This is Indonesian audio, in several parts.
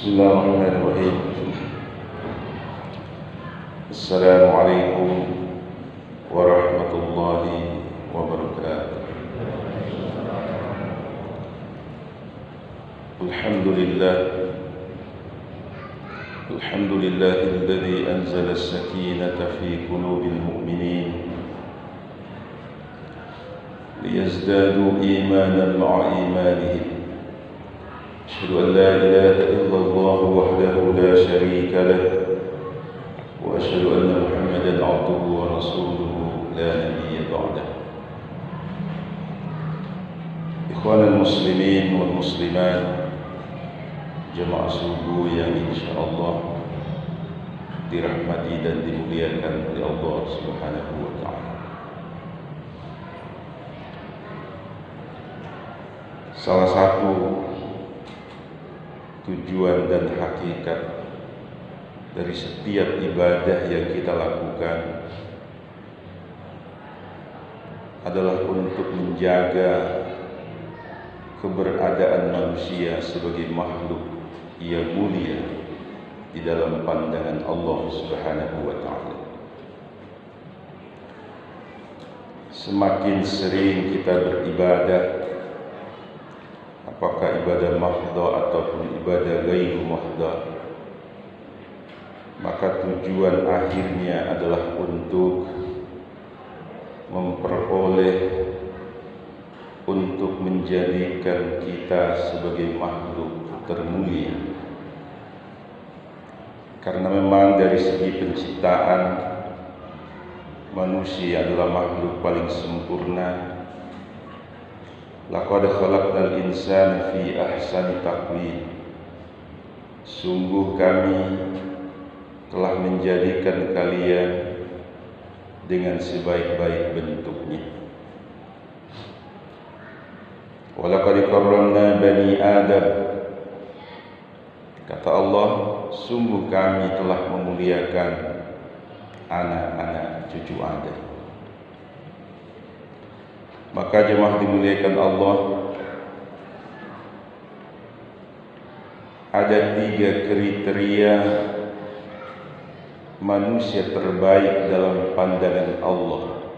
Bismillahirrahmanirrahim. Assalamualaikum warahmatullahi wabarakatuh. Alhamdulillah alladzi anzala as-sakinata fi qulubil mu'minin liyazdadu imanan ma'a imanihim. أشهد أن لا إله إلا الله وحده لا شريك له وأشهد أن محمدا عبده ورسوله لا نبي بعده. إخوان المسلمين والمسلمات, jemaah subuh yang insyaallah dirahmati dan dimuliakan oleh Allah Subhanahu wa taala. Salah satu tujuan dan hakikat dari setiap ibadah yang kita lakukan adalah untuk menjaga keberadaan manusia sebagai makhluk yang mulia di dalam pandangan Allah Subhanahu wa taala. Semakin sering kita beribadah, apakah ibadah mahdha ataupun ibadah ghairu mahdha, maka tujuan akhirnya adalah untuk memperoleh, untuk menjadikan kita sebagai makhluk termulia. Karena memang dari segi penciptaan, manusia adalah makhluk paling sempurna. Laqad khalaqnal insana fi ahsani taqwim. Sungguh kami telah menjadikan kalian dengan sebaik-baik bentuknya. Wa laqad karramna bani Adam. Kata Allah, sungguh kami telah memuliakan anak-anak cucu Adam. Maka jemaah dimuliakan Allah, ada 3 kriteria manusia terbaik dalam pandangan Allah,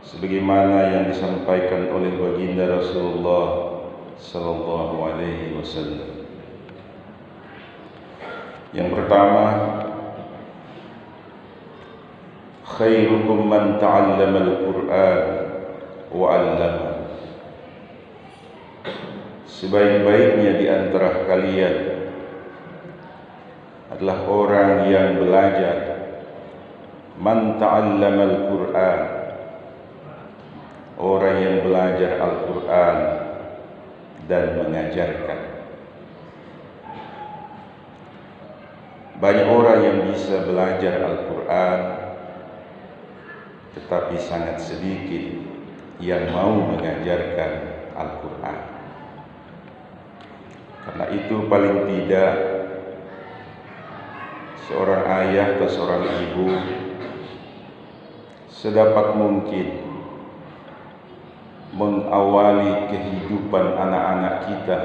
sebagaimana yang disampaikan oleh baginda Rasulullah sallallahu alaihi wasallam. Yang pertama, khairukum man ta'allama al-Qur'an wa 'allama. Sebaik-baiknya di antara kalian adalah orang yang belajar. Man ta'allama al-Qur'an, orang yang belajar Al-Qur'an dan mengajarkan. Banyak orang yang bisa belajar Al-Qur'an, tetapi sangat sedikit yang mau mengajarkan Al-Quran. Karena itu paling tidak seorang ayah atau seorang ibu sedapat mungkin mengawali kehidupan anak-anak kita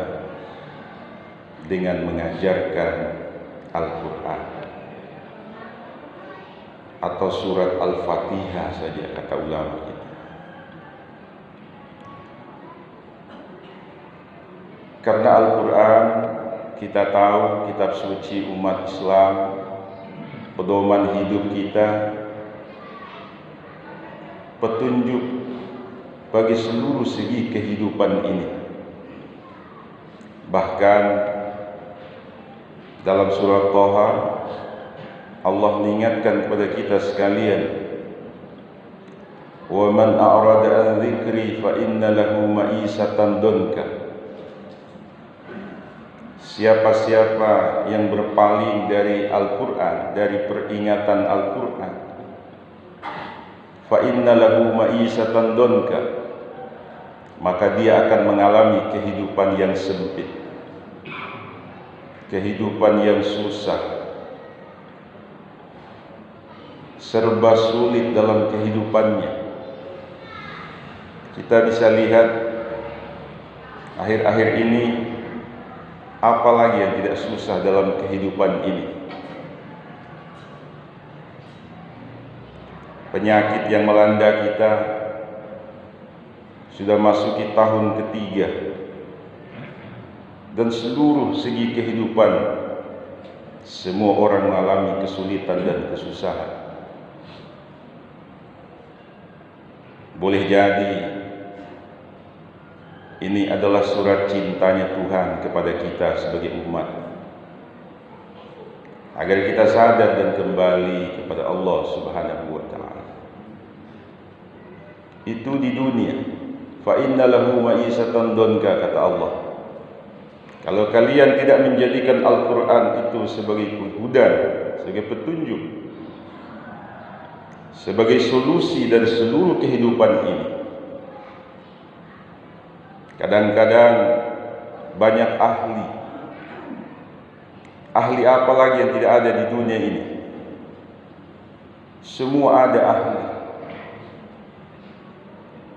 dengan mengajarkan Al-Quran atau surat Al-Fatihah saja, kata ulama kita. Karena Al-Quran kita tahu kitab suci umat Islam, pedoman hidup kita, petunjuk bagi seluruh segi kehidupan ini. Bahkan dalam surat Thaha Allah mengingatkan kepada kita sekalian, wa man a'rada an dzikri fa inna lahu ma'isatan danka. Siapa-siapa yang berpaling dari Al-Quran, dari peringatan Al-Quran, fa inna lahu ma'isatan danka, maka dia akan mengalami kehidupan yang sempit, kehidupan yang susah, serba sulit dalam kehidupannya. Kita bisa lihat akhir-akhir ini Apalagi yang tidak susah dalam kehidupan ini? Penyakit yang melanda kita sudah masuki tahun ketiga, dan seluruh segi kehidupan semua orang mengalami kesulitan dan kesusahan. Boleh jadi ini adalah surat cintanya Tuhan kepada kita sebagai umat, agar kita sadar dan kembali kepada Allah Subhanahu wa ta'ala. Itu di dunia. Fa inna lahu ma'isatan donka, kata Allah. Kalau kalian tidak menjadikan Al-Quran itu sebagai hudan, sebagai petunjuk, sebagai solusi dari seluruh kehidupan ini. Kadang-kadang banyak ahli apa lagi yang tidak ada di dunia ini? Semua ada ahli,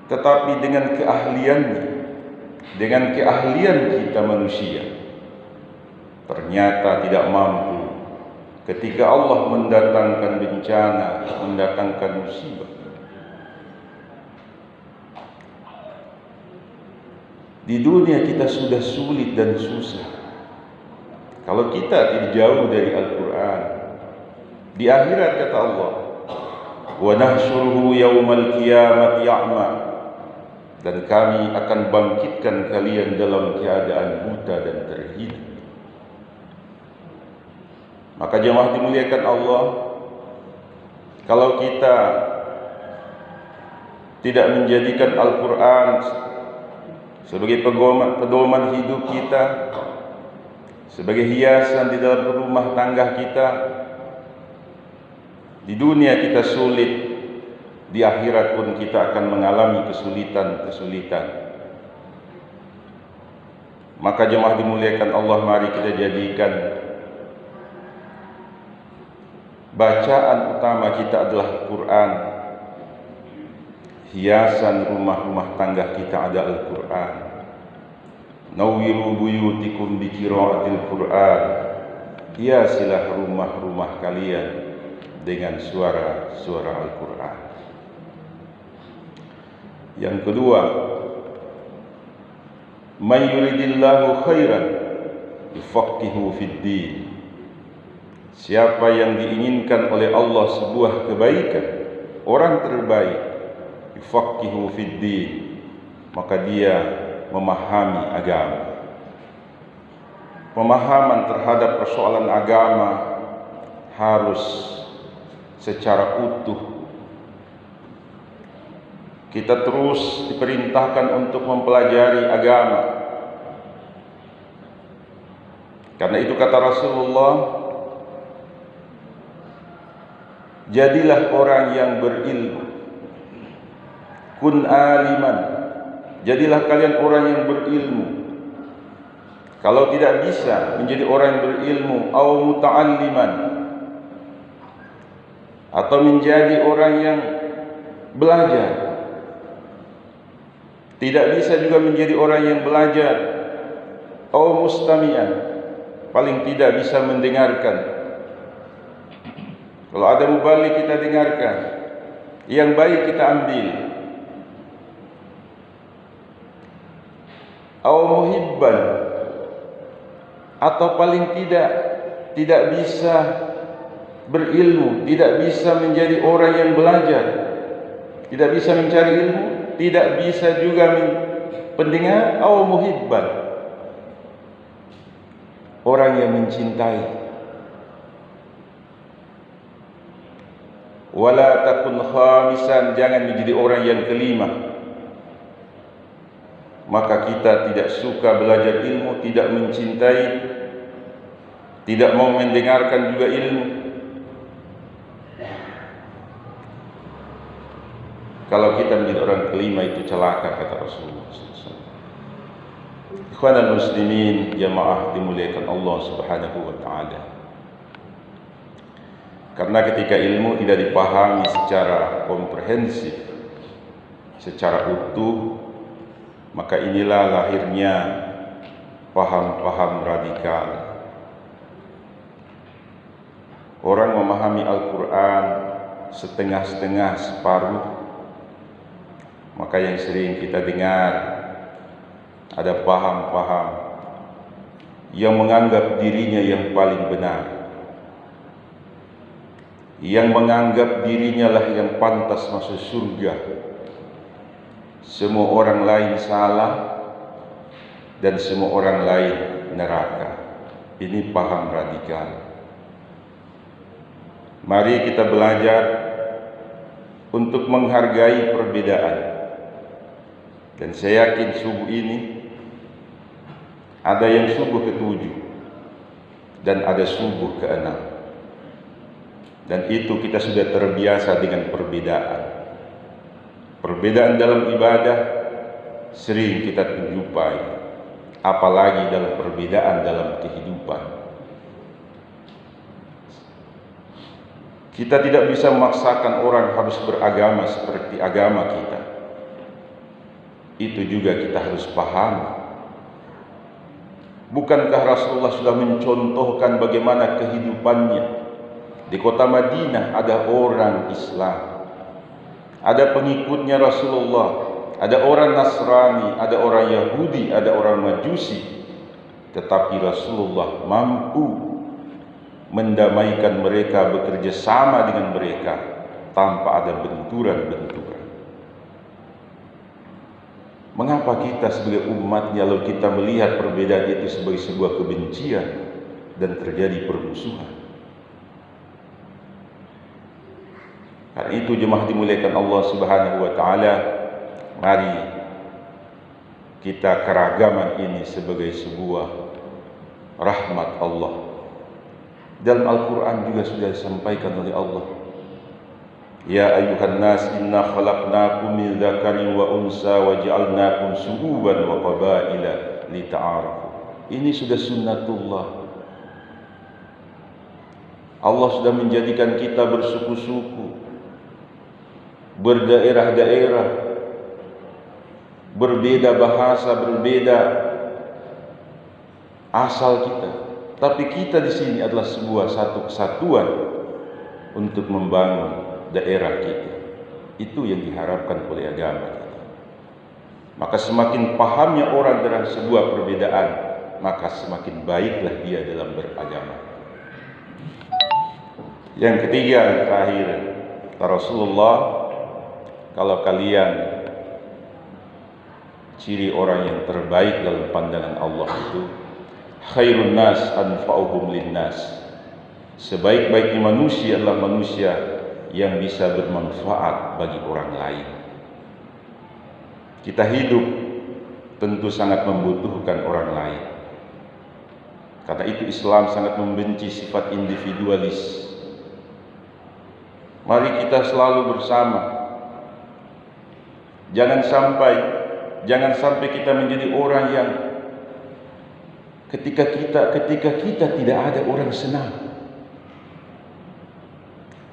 tetapi dengan keahliannya, dengan keahlian kita manusia, ternyata tidak mampu ketika Allah mendatangkan bencana, mendatangkan musibah. Di dunia kita sudah sulit dan susah. Kalau kita tidak jauh dari Al-Quran, di akhirat kata Allah, wa nahsyuruhu yaumal qiyamati a'ma, dan kami akan bangkitkan kalian dalam keadaan buta dan terhina. Maka jemaah dimuliakan Allah, kalau kita tidak menjadikan Al-Quran sebagai pedoman hidup kita, sebagai hiasan di dalam rumah tangga kita, di dunia kita sulit, di akhirat pun kita akan mengalami kesulitan-kesulitan. Maka jemaah dimuliakan Allah, mari kita jadikan bacaan utama kita adalah Quran. Hiasan rumah-rumah tangga kita ada Al-Quran. Nawwiru buyutikum bi qiraatil Quran. Hiasilah rumah-rumah kalian dengan suara-suara Al-Quran. Yang kedua, may yuridillahu khairan yufaqihuhu fid din. Siapa yang diinginkan oleh Allah sebuah kebaikan, orang terbaik, yufaqihuhu fid din, maka dia memahami agama. Pemahaman terhadap persoalan agama harus secara utuh. Kita terus diperintahkan untuk mempelajari agama. Karena itu kata Rasulullah, jadilah orang yang berilmu. Kun aliman, jadilah kalian orang yang berilmu. Kalau tidak bisa menjadi orang yang berilmu, au muta'alliman, atau menjadi orang yang belajar. Tidak bisa juga menjadi orang yang belajar, au mustami'an, paling tidak bisa mendengarkan. Kalau ada mubalik kita dengarkan, yang baik kita ambil. Au muhibban, atau paling tidak bisa berilmu, tidak bisa menjadi orang yang belajar, tidak bisa mencari ilmu, tidak bisa juga pendengar. Au muhibban, orang yang mencintai. Wala takun khamisan, jangan menjadi orang yang kelima. Maka kita tidak suka belajar ilmu, tidak mencintai, tidak mau mendengarkan juga ilmu. Kalau kita menjadi orang kelima, itu celaka, kata Rasulullah SAW. Ikhwanul muslimin, jamaah dimuliakan Allah Subhanahu wa ta'ala. Karena ketika ilmu tidak dipahami secara komprehensif, secara utuh, maka inilah lahirnya paham-paham radikal. Orang memahami Al-Quran setengah-setengah, separuh. Maka yang sering kita dengar, ada paham-paham yang menganggap dirinya yang paling benar, yang menganggap dirinya lah yang pantas masuk surga. Semua orang lain salah dan semua orang lain neraka. Ini paham radikal. Mari kita belajar untuk menghargai perbedaan. Dan saya yakin subuh ini ada yang subuh ke-7 dan ada subuh ke-6. Dan itu kita sudah terbiasa dengan perbedaan. Perbedaan dalam ibadah sering kita jumpai, apalagi dalam perbedaan dalam kehidupan. Kita tidak bisa memaksakan orang harus beragama seperti agama kita. Itu juga kita harus paham. Bukankah Rasulullah sudah mencontohkan bagaimana kehidupannya? Di kota Madinah ada orang Islam, ada pengikutnya Rasulullah, ada orang Nasrani, ada orang Yahudi, ada orang Majusi. Tetapi Rasulullah mampu mendamaikan mereka, bekerja sama dengan mereka tanpa ada benturan-benturan. Mengapa kita sebagai umatnya, lalu kita melihat perbedaan itu sebagai sebuah kebencian dan terjadi permusuhan? Karena itu jemaah dimuliakan Allah Subhanahu wa taala, mari kita keragaman ini sebagai sebuah rahmat Allah. Dalam Al-Quran juga sudah disampaikan oleh Allah, ya ayuhan nas inna khalaqnakum min dzakarin wa unsa wa ja'alnakum syu'uban wa qabaila lita'arafu. Ini sudah sunnatullah. Allah sudah menjadikan kita bersuku-suku, berdaerah-daerah, berbeda bahasa, berbeda asal kita. Tapi kita di sini adalah sebuah satu kesatuan untuk membangun daerah kita. Itu yang diharapkan oleh agama kita. Maka semakin pahamnya orang dalam sebuah perbedaan, maka semakin baiklah dia dalam beragama. Yang ketiga dan terakhir, kata Rasulullah, kalau kalian ciri orang yang terbaik dalam pandangan Allah itu, khairun nas anfa'uhum linnas. Sebaik-baiknya manusia adalah manusia yang bisa bermanfaat bagi orang lain. Kita hidup tentu sangat membutuhkan orang lain. Karena itu Islam sangat membenci sifat individualis. Mari kita selalu bersama. Jangan sampai kita menjadi orang yang ketika kita tidak ada, orang senang.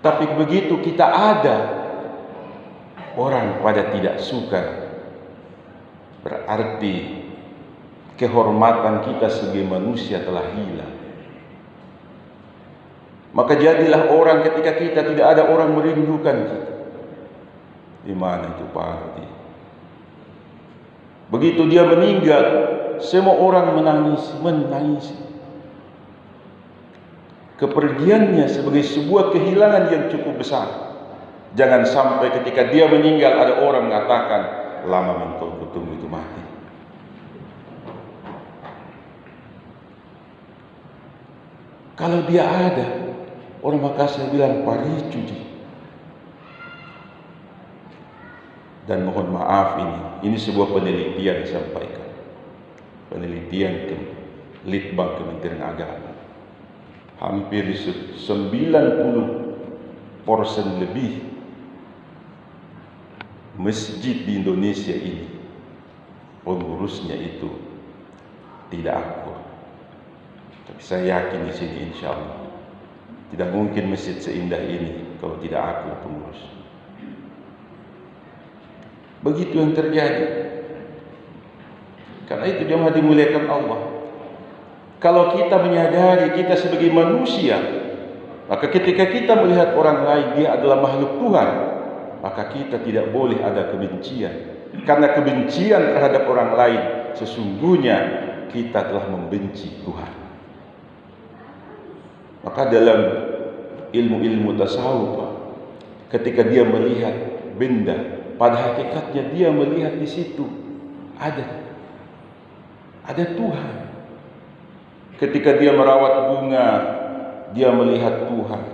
Tapi begitu kita ada, orang pada tidak suka. Berarti kehormatan kita sebagai manusia telah hilang. Maka jadilah orang ketika kita tidak ada, orang merindukan kita. Di mana itu Pak? Begitu dia meninggal, semua orang menangis. Kepergiannya sebagai sebuah kehilangan yang cukup besar. Jangan sampai ketika dia meninggal ada orang mengatakan, lama mentunggu itu mati. Kalau dia ada, orang Makassar bilang paricu. Dan mohon maaf, ini sebuah penelitian disampaikan. Penelitian Litbang Kementerian Agama. Hampir 90% lebih masjid di Indonesia ini pengurusnya itu tidak akur. Tapi saya yakin di sini insya Allah tidak mungkin masjid seindah ini kalau tidak akur pengurus. Begitu yang terjadi. Karena itu jemaah dimuliakan Allah. Kalau kita menyadari kita sebagai manusia, maka ketika kita melihat orang lain dia adalah makhluk Tuhan, maka kita tidak boleh ada kebencian. Karena kebencian terhadap orang lain sesungguhnya kita telah membenci Tuhan. Maka dalam ilmu-ilmu tasawuf, ketika dia melihat benda, pada hakikatnya dia melihat di situ ada Tuhan. Ketika dia merawat bunga, dia melihat Tuhan.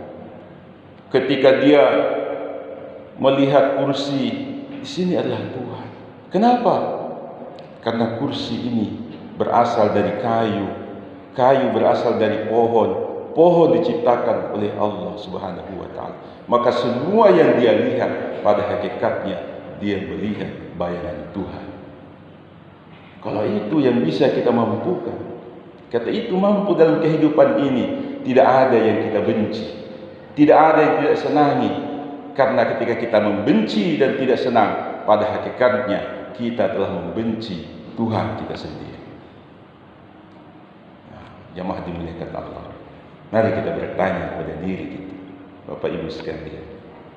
Ketika dia melihat kursi, di sini adalah Tuhan. Kenapa? Karena kursi ini berasal dari kayu, kayu berasal dari pohon, pohon diciptakan oleh Allah Subhanahu wa Ta'ala. Maka semua yang dia lihat pada hakikatnya dia melihat bayangan Tuhan. Kalau itu yang bisa kita mampukan, kata itu mampu dalam kehidupan ini, tidak ada yang kita benci, tidak ada yang tidak senangi. Karena ketika kita membenci dan tidak senang, pada hakikatnya kita telah membenci Tuhan kita sendiri. Jamaah dimuliakan Allah, mari kita bertanya pada diri kita, Bapak Ibu sekalian,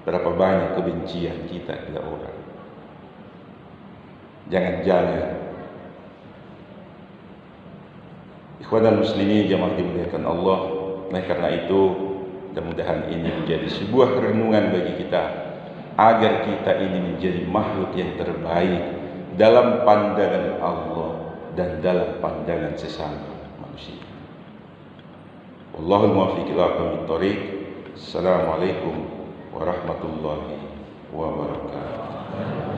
berapa banyak kebencian kita kepada orang? Jangan-jangan ikhwanul muslimin jamaah dimuliakan Allah. Nah, karena itu mudah-mudahan ini menjadi sebuah renungan bagi kita, agar kita ini menjadi makhluk yang terbaik dalam pandangan Allah dan dalam pandangan sesama manusia. Wallahul muwaffiq ila aqwamit thoriq. Assalamualaikum warahmatullahi wabarakatuh.